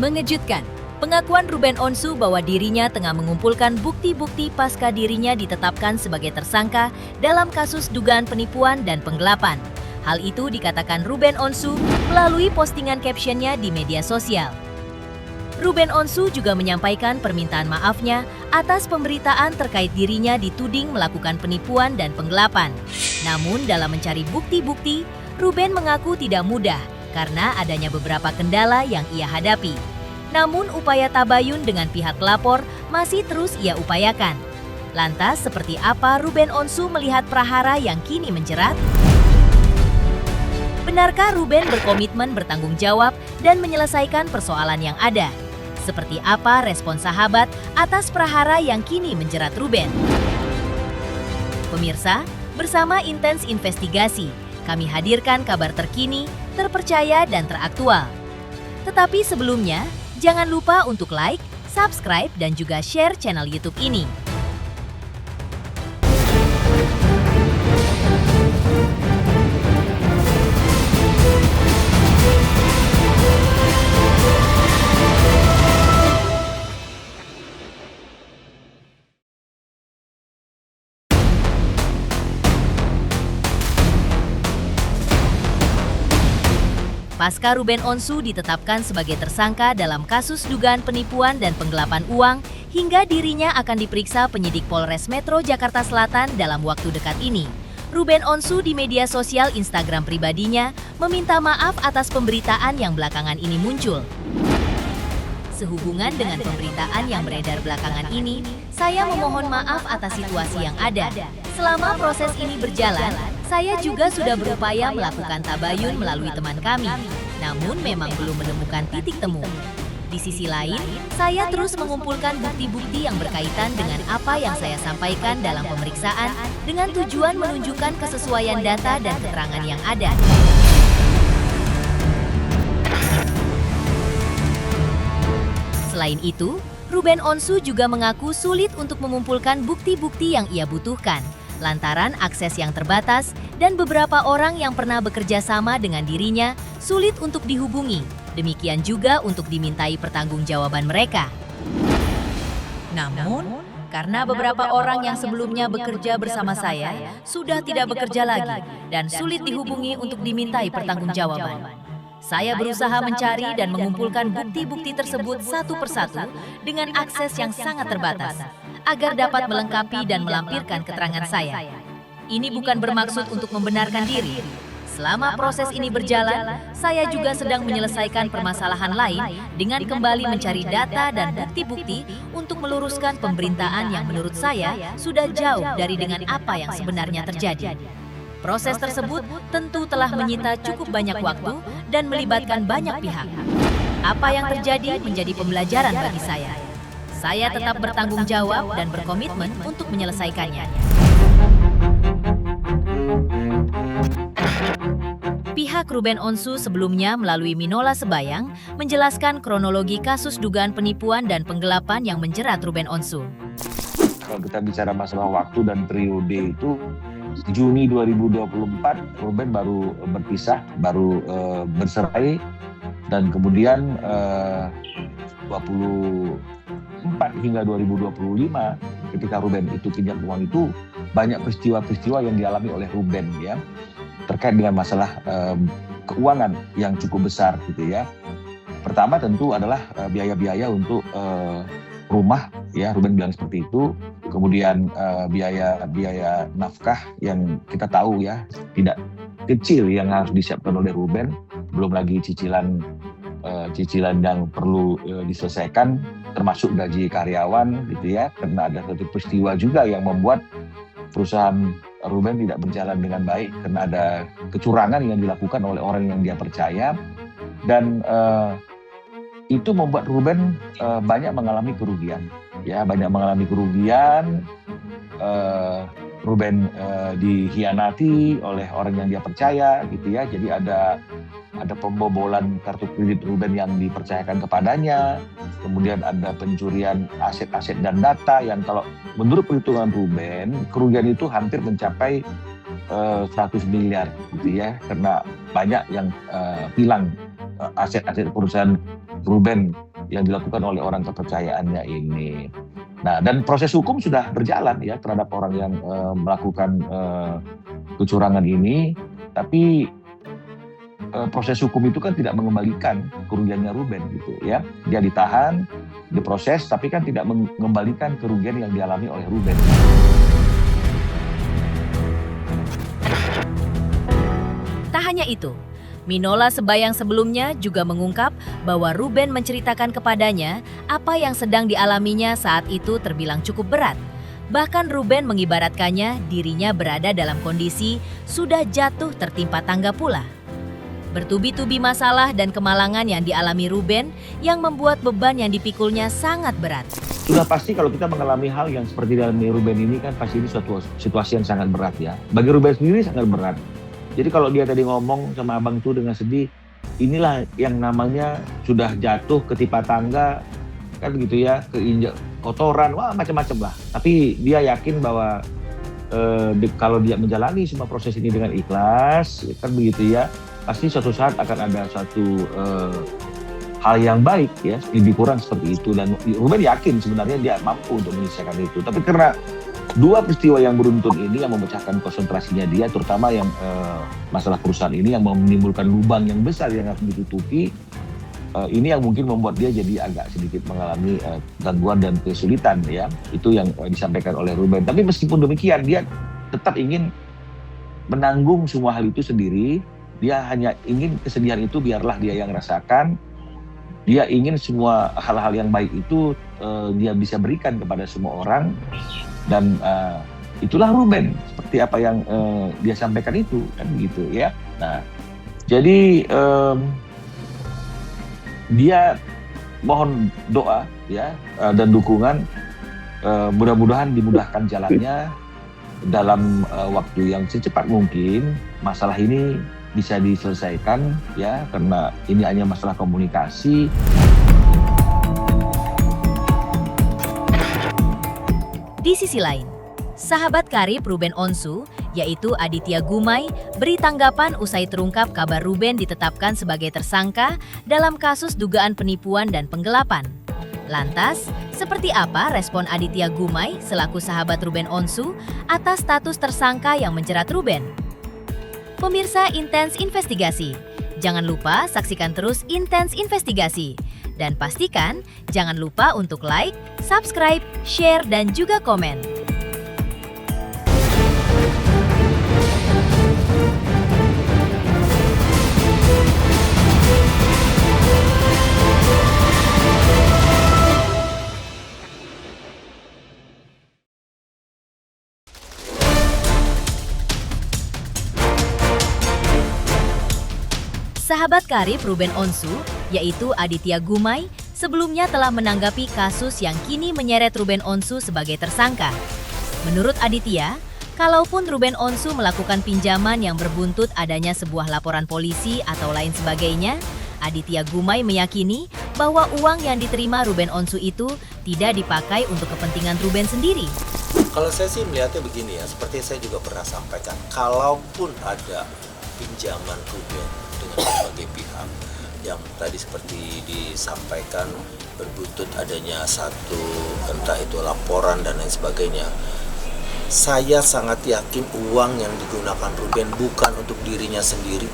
Mengejutkan, pengakuan Ruben Onsu bahwa dirinya tengah mengumpulkan bukti-bukti pasca dirinya ditetapkan sebagai tersangka dalam kasus dugaan penipuan dan penggelapan. Hal itu dikatakan Ruben Onsu melalui postingan captionnya di media sosial. Ruben Onsu juga menyampaikan permintaan maafnya atas pemberitaan terkait dirinya dituding melakukan penipuan dan penggelapan. Namun dalam mencari bukti-bukti, Ruben mengaku tidak mudah karena adanya beberapa kendala yang ia hadapi. Namun upaya tabayun dengan pihak pelapor masih terus ia upayakan. Lantas seperti apa Ruben Onsu melihat prahara yang kini menjerat? Benarkah Ruben berkomitmen bertanggung jawab dan menyelesaikan persoalan yang ada? Seperti apa respon sahabat atas prahara yang kini menjerat Ruben? Pemirsa, bersama Intens Investigasi, kami hadirkan kabar terkini, terpercaya, dan teraktual. Tetapi sebelumnya, jangan lupa untuk like, subscribe, dan juga share channel YouTube ini. Pasca Ruben Onsu ditetapkan sebagai tersangka dalam kasus dugaan penipuan dan penggelapan uang, hingga dirinya akan diperiksa penyidik Polres Metro Jakarta Selatan dalam waktu dekat ini. Ruben Onsu di media sosial Instagram pribadinya meminta maaf atas pemberitaan yang belakangan ini muncul. Sehubungan dengan pemberitaan yang beredar belakangan ini, saya memohon maaf atas situasi yang ada. Selama proses ini berjalan, saya juga sudah berupaya melakukan tabayun melalui teman kami, namun memang belum menemukan titik temu. Di sisi lain, saya terus mengumpulkan bukti-bukti yang berkaitan dengan apa yang saya sampaikan dalam pemeriksaan dengan tujuan menunjukkan kesesuaian data dan keterangan yang ada. Selain itu, Ruben Onsu juga mengaku sulit untuk mengumpulkan bukti-bukti yang ia butuhkan, lantaran akses yang terbatas dan beberapa orang yang pernah bekerja sama dengan dirinya sulit untuk dihubungi. Demikian juga untuk dimintai pertanggungjawaban mereka. Namun, karena beberapa orang yang sebelumnya bekerja bersama saya sudah tidak bekerja lagi dan sulit dihubungi untuk dimintai pertanggungjawaban. Saya berusaha mencari dan mengumpulkan bukti-bukti tersebut satu persatu dengan akses yang sangat terbatas, agar dapat melengkapi dan melampirkan keterangan saya. Ini bukan bermaksud untuk membenarkan diri. Selama proses ini berjalan, saya juga sedang menyelesaikan permasalahan lain dengan kembali mencari data dan bukti-bukti untuk meluruskan pemberitaan yang menurut saya sudah jauh dari dengan apa yang sebenarnya terjadi. Proses tersebut tentu telah menyita cukup banyak waktu dan melibatkan banyak pihak. Apa yang terjadi menjadi pembelajaran bagi saya. Saya tetap bertanggung jawab dan berkomitmen untuk menyelesaikannya. Pihak Ruben Onsu sebelumnya melalui Minola Sebayang menjelaskan kronologi kasus dugaan penipuan dan penggelapan yang menjerat Ruben Onsu. Kalau kita bicara masalah waktu dan periode itu, Juni 2024 Ruben baru berpisah, baru bercerai, dan kemudian 24 hingga 2025 ketika Ruben itu pinjam uang itu banyak peristiwa-peristiwa yang dialami oleh Ruben ya terkait dengan masalah keuangan yang cukup besar gitu ya. Pertama tentu adalah biaya-biaya untuk rumah ya, Ruben bilang seperti itu. Kemudian biaya nafkah yang kita tahu ya tidak kecil yang harus disiapkan oleh Ruben, belum lagi cicilan yang perlu diselesaikan, termasuk gaji karyawan gitu ya, karena ada satu peristiwa juga yang membuat perusahaan Ruben tidak berjalan dengan baik karena ada kecurangan yang dilakukan oleh orang yang dia percaya, dan itu membuat Ruben banyak mengalami kerugian. Ya, banyak mengalami kerugian. Ruben dikhianati oleh orang yang dia percaya gitu ya. Jadi ada pembobolan kartu kredit Ruben yang dipercayakan kepadanya. Kemudian ada pencurian aset-aset dan data yang kalau menurut perhitungan Ruben, kerugian itu hampir mencapai 100 miliar gitu ya. Karena banyak yang hilang aset-aset perusahaan Ruben yang dilakukan oleh orang kepercayaannya ini. Nah, dan proses hukum sudah berjalan ya terhadap orang yang melakukan kecurangan ini, tapi proses hukum itu kan tidak mengembalikan kerugiannya Ruben gitu ya. Dia ditahan, diproses, tapi kan tidak mengembalikan kerugian yang dialami oleh Ruben. Tak hanya itu, Minola Sebayang sebelumnya juga mengungkap bahwa Ruben menceritakan kepadanya apa yang sedang dialaminya saat itu terbilang cukup berat. Bahkan Ruben mengibaratkannya dirinya berada dalam kondisi sudah jatuh tertimpa tangga pula. Bertubi-tubi masalah dan kemalangan yang dialami Ruben yang membuat beban yang dipikulnya sangat berat. Sudah pasti kalau kita mengalami hal yang seperti dialami Ruben ini kan pasti ini suatu situasi yang sangat berat ya. Bagi Ruben sendiri sangat berat. Jadi kalau dia tadi ngomong sama abang tuh dengan sedih, inilah yang namanya sudah jatuh ketimpa tangga, kan gitu ya, keinjak kotoran, wah macam-macam lah. Tapi dia yakin bahwa kalau dia menjalani semua proses ini dengan ikhlas, kan begitu ya, pasti suatu saat akan ada suatu hal yang baik ya, lebih kurang seperti itu. Dan Ruben yakin sebenarnya dia mampu untuk menyelesaikan itu. Tapi karena dua peristiwa yang beruntun ini yang memecahkan konsentrasinya dia, terutama yang masalah perusahaan ini yang menimbulkan lubang yang besar yang harus ditutupi, ini yang mungkin membuat dia jadi agak sedikit mengalami gangguan dan kesulitan ya. Itu yang disampaikan oleh Ruben. Tapi meskipun demikian dia tetap ingin menanggung semua hal itu sendiri. Dia hanya ingin kesedihan itu biarlah dia yang rasakan. Dia ingin semua hal-hal yang baik itu dia bisa berikan kepada semua orang. Dan itulah Ruben seperti apa yang dia sampaikan itu kan gitu ya. Nah, jadi dia mohon doa ya dan dukungan, mudah-mudahan dimudahkan jalannya dalam waktu yang secepat mungkin. Masalah ini bisa diselesaikan ya, karena ini hanya masalah komunikasi. Di sisi lain, sahabat karib Ruben Onsu, yaitu Aditya Gumai, beri tanggapan usai terungkap kabar Ruben ditetapkan sebagai tersangka dalam kasus dugaan penipuan dan penggelapan. Lantas, seperti apa respon Aditya Gumai selaku sahabat Ruben Onsu atas status tersangka yang menjerat Ruben? Pemirsa Intens Investigasi, jangan lupa saksikan terus Intens Investigasi. Dan pastikan jangan lupa untuk like, subscribe, share, dan juga komen. Sahabat karib Ruben Onsu, yaitu Aditya Gumai, sebelumnya telah menanggapi kasus yang kini menyeret Ruben Onsu sebagai tersangka. Menurut Aditya, kalaupun Ruben Onsu melakukan pinjaman yang berbuntut adanya sebuah laporan polisi atau lain sebagainya, Aditya Gumai meyakini bahwa uang yang diterima Ruben Onsu itu tidak dipakai untuk kepentingan Ruben sendiri. Kalau saya sih melihatnya begini ya, seperti saya juga pernah sampaikan, kalaupun ada pinjaman Ruben dengan berbagai pihak yang tadi seperti disampaikan berbuntut adanya satu entah itu laporan dan lain sebagainya, saya sangat yakin uang yang digunakan Ruben bukan untuk dirinya sendiri.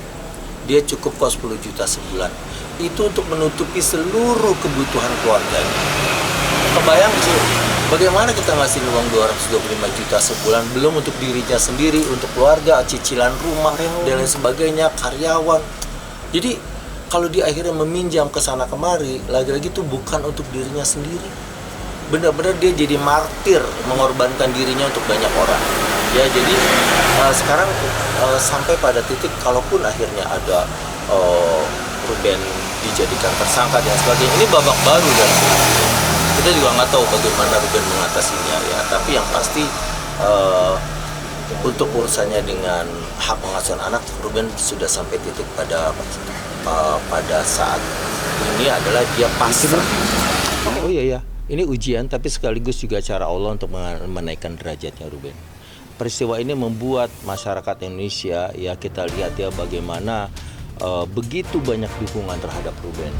Dia cukup kos 10 juta sebulan itu untuk menutupi seluruh kebutuhan keluarganya. Kebayang sih bagaimana kita ngasih uang 225 juta sebulan belum untuk dirinya sendiri, untuk keluarga, cicilan rumah dan lain sebagainya, karyawan. Jadi kalau dia akhirnya meminjam ke sana kemari, lagi-lagi itu bukan untuk dirinya sendiri. Benar-benar dia jadi martir, mengorbankan dirinya untuk banyak orang. Ya, jadi sekarang sampai pada titik kalaupun akhirnya ada Ruben dijadikan tersangka dan sebagainya, ini babak baru dan kita juga nggak tahu bagaimana Ruben mengatasinya ya. Tapi yang pasti untuk urusannya dengan hak pengasuhan anak, Ruben sudah sampai titik pada saat ini adalah dia pasrah. Oh iya, ini ujian tapi sekaligus juga cara Allah untuk menaikkan derajatnya Ruben. Peristiwa ini membuat masyarakat Indonesia ya, kita lihat ya bagaimana begitu banyak dukungan terhadap Ruben.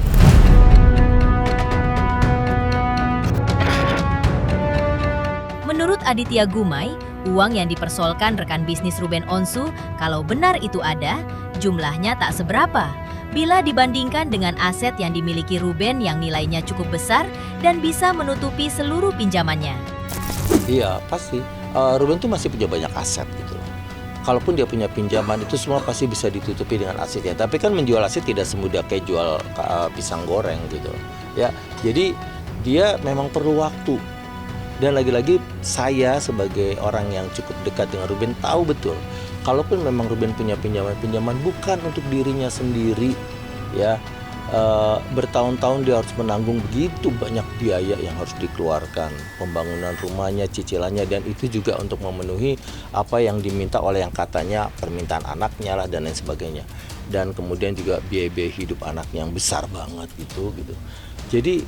Menurut Aditya Gumai, uang yang dipersoalkan rekan bisnis Ruben Onsu, kalau benar itu ada, jumlahnya tak seberapa bila dibandingkan dengan aset yang dimiliki Ruben yang nilainya cukup besar dan bisa menutupi seluruh pinjamannya. Iya, pasti. Ruben tuh masih punya banyak aset gitu. Kalaupun dia punya pinjaman itu semua pasti bisa ditutupi dengan asetnya. Tapi kan menjual aset tidak semudah kayak jual pisang goreng gitu. Ya, jadi dia memang perlu waktu. Dan lagi-lagi saya sebagai orang yang cukup dekat dengan Ruben tahu betul. Kalaupun memang Ruben punya pinjaman bukan untuk dirinya sendiri, ya bertahun-tahun dia harus menanggung begitu banyak biaya yang harus dikeluarkan, pembangunan rumahnya, cicilannya, dan itu juga untuk memenuhi apa yang diminta oleh yang katanya permintaan anaknya lah dan lain sebagainya. Dan kemudian juga biaya-biaya hidup anaknya yang besar banget gitu. Jadi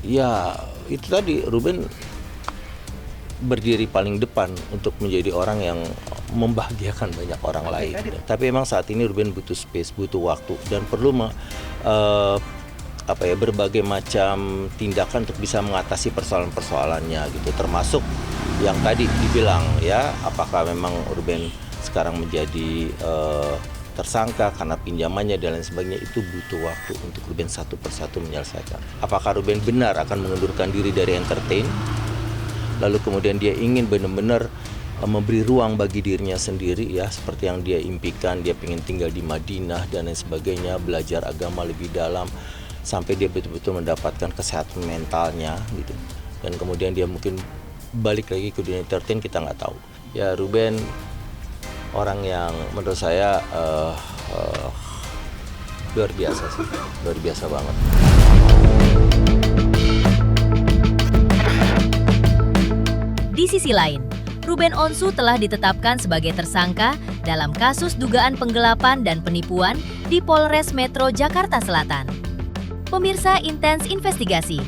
ya itu tadi Ruben berdiri paling depan untuk menjadi orang yang membahagiakan banyak orang lain. Tapi memang saat ini Ruben butuh space, butuh waktu dan perlu berbagai macam tindakan untuk bisa mengatasi persoalan-persoalannya gitu. Termasuk yang tadi dibilang ya, apakah memang Ruben sekarang menjadi tersangka karena pinjamannya dan lain sebagainya, itu butuh waktu untuk Ruben satu persatu menyelesaikan. Apakah Ruben benar akan mengundurkan diri dari entertain? Lalu kemudian dia ingin benar-benar memberi ruang bagi dirinya sendiri ya, seperti yang dia impikan, dia ingin tinggal di Madinah dan lain sebagainya, belajar agama lebih dalam sampai dia betul-betul mendapatkan kesehatan mentalnya gitu. Dan kemudian dia mungkin balik lagi ke dunia entertain, kita nggak tahu. Ya Ruben orang yang menurut saya luar biasa sih, luar biasa banget. Di sisi lain, Ruben Onsu telah ditetapkan sebagai tersangka dalam kasus dugaan penggelapan dan penipuan di Polres Metro Jakarta Selatan. Pemirsa Intens Investigasi,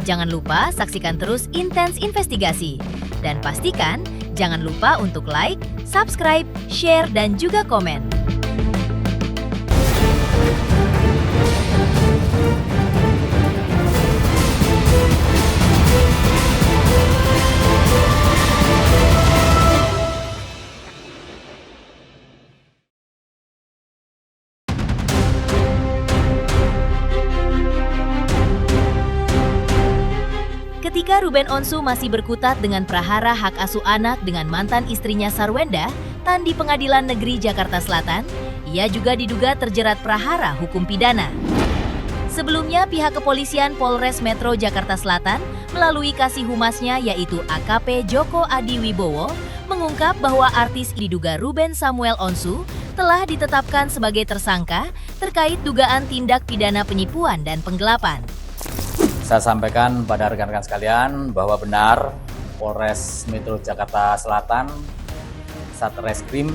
jangan lupa saksikan terus Intens Investigasi. Dan pastikan jangan lupa untuk like, subscribe, share, dan juga komen. Ketika Ruben Onsu masih berkutat dengan prahara hak asuh anak dengan mantan istrinya Sarwenda, Tan di Pengadilan Negeri Jakarta Selatan, ia juga diduga terjerat prahara hukum pidana. Sebelumnya, pihak kepolisian Polres Metro Jakarta Selatan melalui kasih humasnya yaitu AKP Joko Adi Wibowo mengungkap bahwa artis diduga Ruben Samuel Onsu telah ditetapkan sebagai tersangka terkait dugaan tindak pidana penipuan dan penggelapan. Saya sampaikan pada rekan-rekan sekalian bahwa benar Polres Metro Jakarta Selatan Satreskrim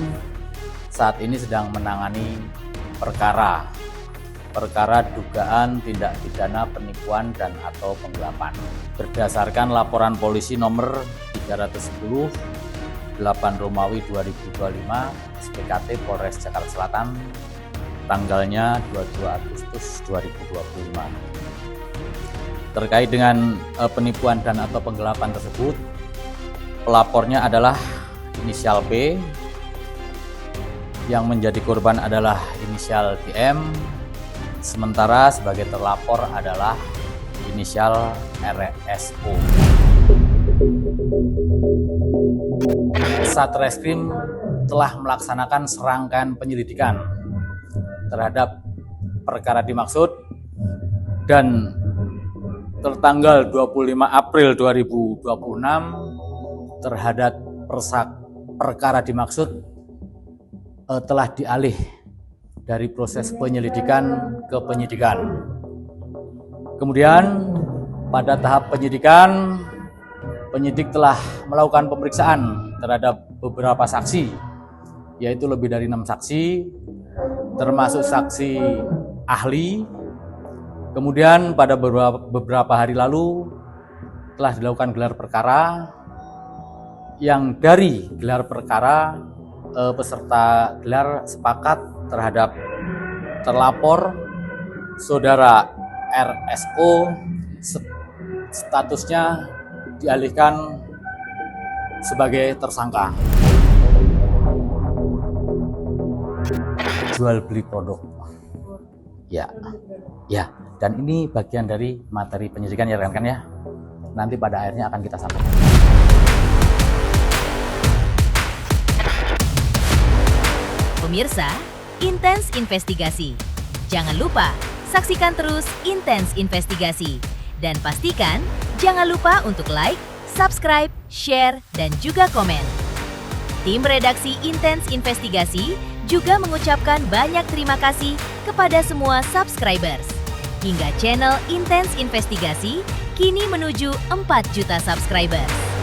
saat ini sedang menangani perkara dugaan tindak pidana penipuan dan atau penggelapan. Berdasarkan laporan polisi nomor 310 8 Romawi 2025 SPKT Polres Jakarta Selatan tanggalnya 22 Agustus 2025. Terkait dengan penipuan dan atau penggelapan tersebut, pelapornya adalah inisial B, yang menjadi korban adalah inisial DM, sementara sebagai terlapor adalah inisial RSO. Satreskrim telah melaksanakan serangkaian penyelidikan terhadap perkara dimaksud dan tertanggal 25 April 2026 terhadap perkara dimaksud telah dialih dari proses penyelidikan ke penyidikan. Kemudian pada tahap penyidikan, penyidik telah melakukan pemeriksaan terhadap beberapa saksi, yaitu lebih dari 6 saksi, termasuk saksi ahli. Kemudian pada beberapa hari lalu telah dilakukan gelar perkara, yang dari gelar perkara peserta gelar sepakat terhadap terlapor saudara RSO statusnya dialihkan sebagai tersangka. Jual beli produk. Ya. Ya, dan ini bagian dari materi penyidikan ya rekan-rekan ya. Nanti pada akhirnya akan kita sampaikan. Pemirsa, Intens Investigasi. Jangan lupa saksikan terus Intens Investigasi. Dan pastikan jangan lupa untuk like, subscribe, share, dan juga komen. Tim redaksi Intens Investigasi juga mengucapkan banyak terima kasih kepada semua subscribers. Hingga channel Intens Investigasi kini menuju 4 juta subscribers.